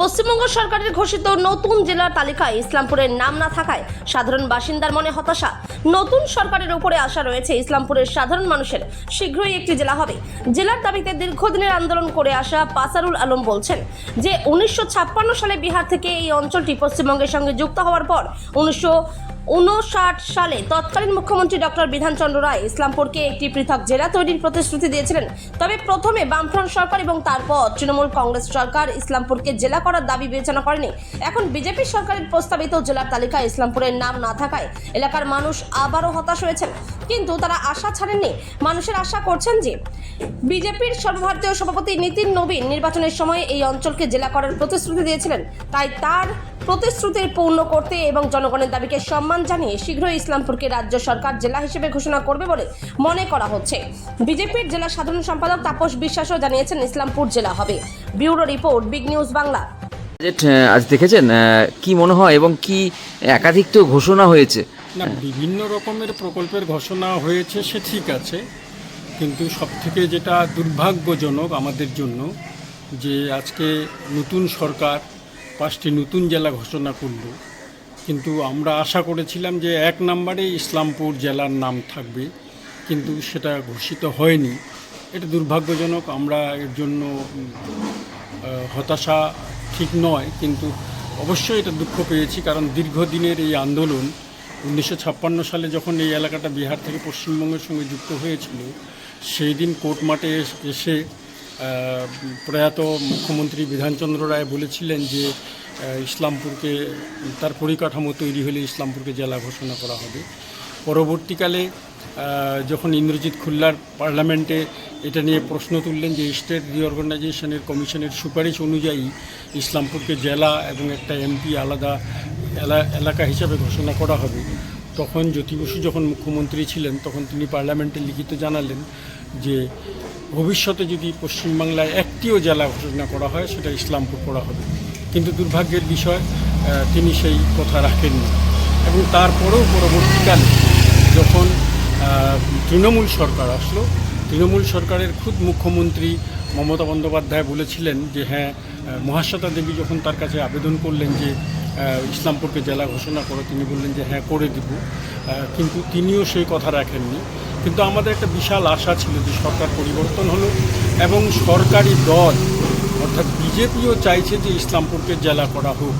পশ্চিমবঙ্গ সরকারের ঘোষিত নতুন জেলার তালিকায় ইসলামপুরের নাম না থাকায় সাধারণ বাসিন্দার মনে হতাশা। নতুন সরকারের উপরে আশা রয়েছে ইসলামপুরের সাধারণ মানুষের শীঘ্রই একটি জেলা হবে। জেলার দাবিতে দীর্ঘদিনের আন্দোলন করে আসা পাসারুল আলম বলছেন যে 1956 সালে বিহার থেকে এই অঞ্চলটি পশ্চিমবঙ্গের সঙ্গে যুক্ত হওয়ার পর 1959 সালে তৎকালীন মুখ্যমন্ত্রী ডক্টর বিধানচন্দ্র রায় ইসলামপুরকে একটি পৃথক জেলা তৈরির প্রতিশ্রুতি দিয়েছিলেন। তবে প্রথমে বামফ্রন্ট সরকার এবং তারপর তৃণমূল কংগ্রেস সরকার ইসলামপুরকে জেলা করার দাবি বিবেচনা করেনি। এখন বিজেপি সরকারের প্রস্তাবিত জেলার তালিকায় ইসলামপুরের নাম না থাকায় এলাকার মানুষ আবারও হতাশ হয়েছেন। কিন্তু তারা আশা ছাড়েননি। মানুষের আশা করছেন যে বিজেপির সর্বভারতীয় সভাপতি নীতিন নবীন নির্বাচনের সময় এই অঞ্চলকে জেলা করার প্রতিশ্রুতি দিয়েছিলেন, তাই তার প্রতিশ্রুতির পূর্ণ করতে এবং জনগণের দাবিকে সম্মান জানিয়ে শীঘ্রই ইসলামপুরকে রাজ্য সরকার জেলা হিসেবে ঘোষণা করবে বলে মনে করা হচ্ছে। বিজেপির জেলা সাধারণ সম্পাদক তাপস বিশ্বাসও জানিয়েছেন ইসলামপুর জেলা হবে। Bureau report, big news Bangla. আজ দেখেছেন কি মনে হয় এবং কি একাধিক তো ঘোষণা হয়েছে? না, বিভিন্ন রকমের প্রকল্পের ঘোষণা হয়েছে, সে ঠিক আছে, কিন্তু সবথেকে যেটা দুর্ভাগ্যজনক আমাদের জন্য যে আজকে নতুন সরকার 5টি নতুন জেলা ঘোষণা করল, কিন্তু আমরা আশা করেছিলাম যে 1 নম্বরে ইসলামপুর জেলার নাম থাকবে, কিন্তু সেটা ঘোষিত হয়নি। এটা দুর্ভাগ্যজনক। আমরা এর জন্য হতাশা ঠিক নয়, কিন্তু অবশ্যই এটা দুঃখ পেয়েছি, কারণ দীর্ঘদিনের এই আন্দোলন 1956 সালে যখন এই এলাকাটা বিহার থেকে পশ্চিমবঙ্গের সঙ্গে যুক্ত হয়েছিল, সেই দিন কোর্ট মাঠে এসে প্রয়াত মুখ্যমন্ত্রী বিধানচন্দ্র রায় বলেছিলেন যে ইসলামপুরকে তার পরিকাঠামো তৈরি হলে ইসলামপুরকে জেলা ঘোষণা করা হবে। পরবর্তীকালে যখন ইন্দ্রজিৎ খুল্লার পার্লামেন্টে এটা নিয়ে প্রশ্ন তুললেন যে স্টেট রিঅর্গানাইজেশনের কমিশনের সুপারিশ অনুযায়ী ইসলামপুরকে জেলা এবং একটা এমপি আলাদা এলাকা হিসাবে ঘোষণা করা হবে, তখন জ্যোতি বসু যখন মুখ্যমন্ত্রী ছিলেন তখন তিনি পার্লামেন্টে লিখিত জানালেন যে ভবিষ্যতে যদি পশ্চিমবাংলায় একটিও জেলা ঘোষণা করা হয় সেটা ইসলামপুর করা হবে। কিন্তু দুর্ভাগ্যের বিষয় তিনি সেই কথা রাখেননি। এবং তারপরেও পরবর্তীকালে যখন তৃণমূল সরকার আসলো, তৃণমূল সরকারের খুদ মুখ্যমন্ত্রী মমতা বন্দ্যোপাধ্যায় বলেছিলেন যে হ্যাঁ, মহাশ্বেতা দেবী যখন তার কাছে আবেদন করলেন যে ইসলামপুরকে জেলা ঘোষণা করো, তিনি বললেন যে হ্যাঁ করে দেব, কিন্তু তিনিও সেই কথা রাখেননি। কিন্তু আমাদের একটা বিশাল আশা ছিল যে সরকার পরিবর্তন হলো এবং সরকারি দল অর্থাৎ বিজেপিও চাইছে যে ইসলামপুরকে জেলা করা হোক,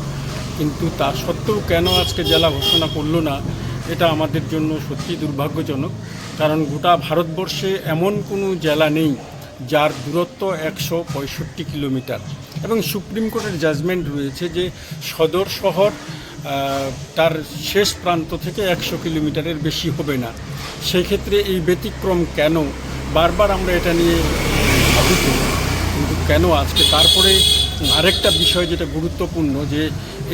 কিন্তু তা সত্ত্বেও কেন আজকে জেলা ঘোষণা করলো না, এটা আমাদের জন্য সত্যি দুর্ভাগ্যজনক। কারণ গোটা ভারতবর্ষে এমন কোনো জেলা নেই যার দূরত্ব 165 কিলোমিটার, এবং সুপ্রিম কোর্টের জাজমেন্ট রয়েছে যে সদর শহর তার শেষ প্রান্ত থেকে 100 কিলোমিটারের বেশি হবে না। সেই ক্ষেত্রে এই ব্যতিক্রম কেন? বারবার আমরা এটা নিয়ে ভাবিত, কিন্তু কেন আজকে? তারপরে আরেকটা বিষয় যেটা গুরুত্বপূর্ণ, যে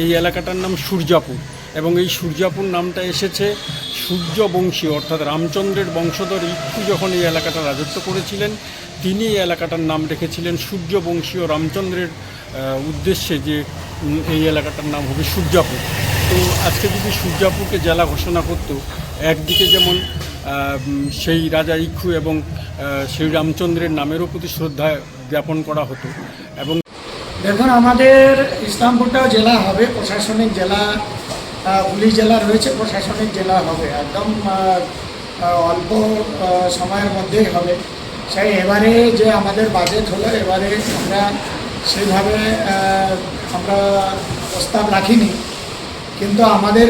এই এলাকাটার নাম সূর্যাপুর, এবং এই সূর্যাপুর নামটা এসেছে সূর্যবংশী অর্থাৎ রামচন্দ্রের বংশধর ইক্ষু যখন এই এলাকাটা রাজত্ব করেছিলেন, তিনি এই এলাকাটার নাম রেখেছিলেন সূর্যবংশীয় রামচন্দ্রের উদ্দেশ্যে, যে এই এলাকাটার নাম হবে সূর্যাপুর। তো আজকে যদি সূর্যাপুরকে জেলা ঘোষণা করতো, একদিকে যেমন সেই রাজা ইক্ষু এবং সেই রামচন্দ্রের নামেরও প্রতি শ্রদ্ধা জ্ঞাপন করা হতো। এবং দেখুন, আমাদের ইসলামপুরটাও জেলা হবে, প্রশাসনিক জেলা, পুলিশ জেলা রয়েছে, প্রশাসনিক জেলা হবে, একদম অল্প সময়ের মধ্যেই হবে। সেই এবারে যে আমাদের বাজেট হলো, এবারে আমরা সেইভাবে আমরা প্রস্তাব রাখিনি, কিন্তু আমাদের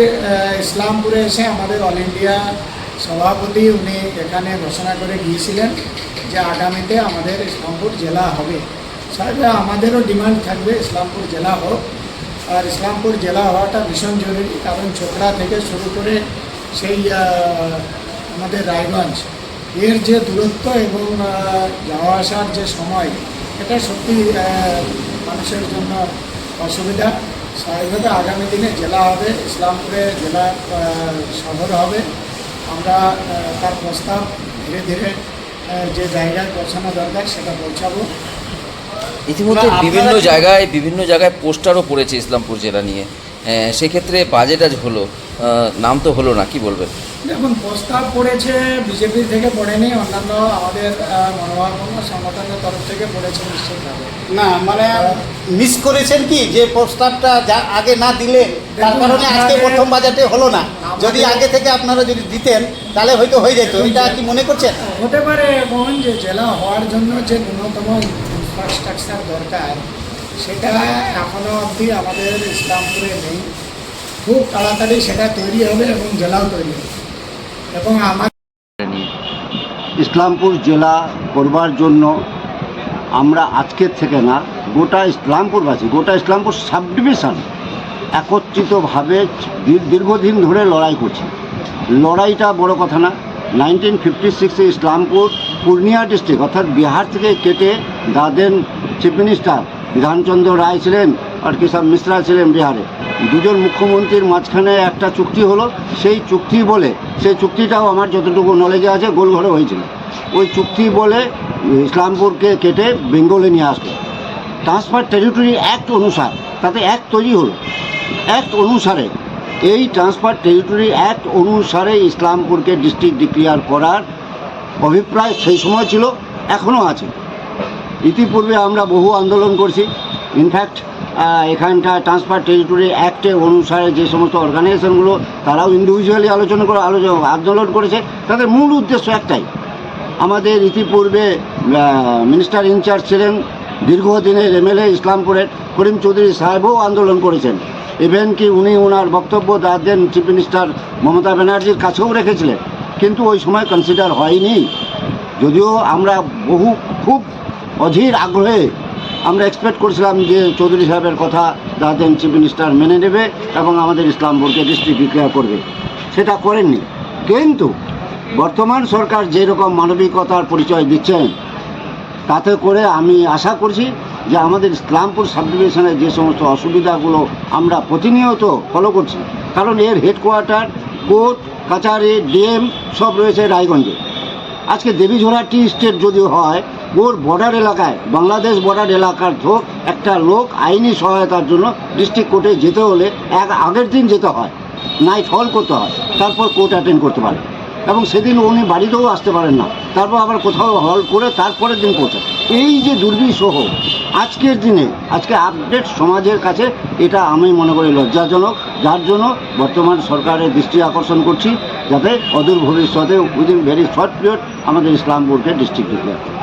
ইসলামপুরে এসে আমাদের অল ইন্ডিয়া সভাপতি উনি এখানে ঘোষণা করে গিয়েছিলেন যে আগামীতে আমাদের ইসলামপুর জেলা হবে। সাহেব, আমাদেরও ডিমান্ড থাকবে ইসলামপুর জেলা হোক, আর ইসলামপুর জেলা হওয়াটা ভীষণ জরুরি, কারণ ছোকরা থেকে শুরু করে সেই আমাদের রায়গঞ্জ, এর যে দূরত্ব এবং যাওয়া আসার যে সময়, এটা সত্যি মানুষের জন্য অসুবিধা। স্বাভাবিকভাবে আগামী দিনে জেলা হবে, ইসলামপুরে জেলা শহর হবে। আমরা তার প্রস্তাব ধীরে ধীরে যে জায়গায় পৌঁছানো দরকার সেটা পৌঁছাবো। ইতিমধ্যে বিভিন্ন জায়গায় পোস্টারও পড়েছে ইসলামপুর জেলা নিয়ে, সেক্ষেত্রে বাজেট আজ হলো, নাম তো হলো না, কি বলবেন? দেখুন, প্রস্তাব পড়েছে বিজেপির থেকে পড়েনি, অন্যান্য আমাদের মনোভাবন্য সংগঠনের তরফ থেকে পড়েছে নিশ্চিতভাবে। না মানে মিস করেছেন কি যে প্রস্তাবটা যা আগে না দিলে তার দেখুন, কারণে আজকে আমাদের- প্রথম বাজেটে হলো না। যদি আগে থেকে আপনারা যদি দিতেন তাহলে হয়তো হয়ে যেত, এটা কি মনে করছেন? হতে পারে এবং যে জেলা হওয়ার জন্য যে ন্যূনতম ইনফ্রাস্ট্রাকচার দরকার সেটা এখনও অবধি আমাদের ইসলামপুরে নেই। খুব তাড়াতাড়ি সেটা তৈরি হবে এবং জেলাও তৈরি হবে। এবং আমার ইসলামপুর জেলা করবার জন্য আমরা আজকের থেকে না, গোটা ইসলামপুরবাসী, গোটা ইসলামপুর সাব ডিভিশন একত্রিতভাবে দীর্ঘদিন ধরে লড়াই করছি। লড়াইটা বড় কথা না। 1956-এ ইসলামপুর পূর্ণিয়া ডিস্ট্রিক্ট অর্থাৎ বিহার থেকে কেটে দাদেন চিফ মিনিস্টার বিধানচন্দ্র রায় ছিলেন আর কেশব মিশ্রা ছিলেন বিহারে। দুজন মুখ্যমন্ত্রীর মাঝখানে একটা চুক্তি হলো। সেই চুক্তিটাও আমার যতটুকু নলেজে আছে গোলঘরে হয়েছিল। ওই চুক্তি বলে ইসলামপুরকে কেটে বেঙ্গলে নিয়ে আসলো। ট্রান্সফার টেরিটরি অ্যাক্ট অনুসার তাতে অ্যাক্ট তৈরি হলো। অ্যাক্ট অনুসারে এই ট্রান্সফার টেরিটরি অ্যাক্ট অনুসারে ইসলামপুরকে ডিস্ট্রিক্ট ডিক্লেয়ার করার অভিপ্রায় সেই সময় ছিল, এখনও আছে। ইতিপূর্বে আমরা বহু আন্দোলন করছি। ইনফ্যাক্ট এখানকার ট্রান্সফার টেরিটরি অ্যাক্টে অনুসারে যে সমস্ত অর্গানাইজেশনগুলো তারাও ইন্ডিভিজুয়ালি আন্দোলন করেছে, তাদের মূল উদ্দেশ্য একটাই। আমাদের ইতিপূর্বে মিনিস্টার ইনচার্জ ছিলেন দীর্ঘদিনের এমএলএ ইসলামপুরের করিম চৌধুরী সাহেবও আন্দোলন করেছেন। ইভেন কি উনি ওনার বক্তব্য দেন চিফ মিনিস্টার মমতা ব্যানার্জির কাছেও রেখেছিলেন, কিন্তু ওই সময় কনসিডার হয়নি। যদিও আমরা খুব অধীর আগ্রহে আমরা এক্সপেক্ট করেছিলাম যে চৌধুরী সাহেবের কথা দেন চিফ মিনিস্টার মেনে নেবে এবং আমাদের ইসলামপুরকে ডিস্ট্রিক্ট ডিক্লেয়ার করবে। সেটা করেননি। কিন্তু বর্তমান সরকার যেরকম মানবিকতার পরিচয় দিচ্ছেন তাতে করে আমি আশা করছি যে আমাদের ইসলামপুর সাব ডিভিশনের যে সমস্ত অসুবিধাগুলো আমরা প্রতিনিয়ত ফলো করছি, কারণ এর হেডকোয়ার্টার, কোর্ট কাছারি, ডিএম সব রয়েছে রায়গঞ্জে। আজকে দেবীঝোড়া টি স্টেট যদি হয়, ওর বর্ডার এলাকায়, বাংলাদেশ বর্ডার এলাকার একটা লোক আইনি সহায়তার জন্য ডিস্ট্রিক্ট কোর্টে যেতে হলে আগের দিন যেতে হয়, নাইট হল করতে হয়, তারপর কোর্ট অ্যাটেন্ড করতে পারে। এবং সেদিন উনি বাড়িতেও আসতে পারেন না, তারপর আবার কোথাও হল করে তারপরের দিন পৌঁছায়। এই যে দুর্বিষহ আজকের দিনে, আজকে আপডেট সমাজের কাছে এটা আমি মনে করি লজ্জাজনক, যার জন্য বর্তমান সরকারের দৃষ্টি আকর্ষণ করছি যাতে অদূর ভবিষ্যতে উইদিন ভেরি শর্ট পিরিয়ড আমাদের ইসলামপুরকে ডিস্ট্রিক্ট ডিক্লেয়ার করে।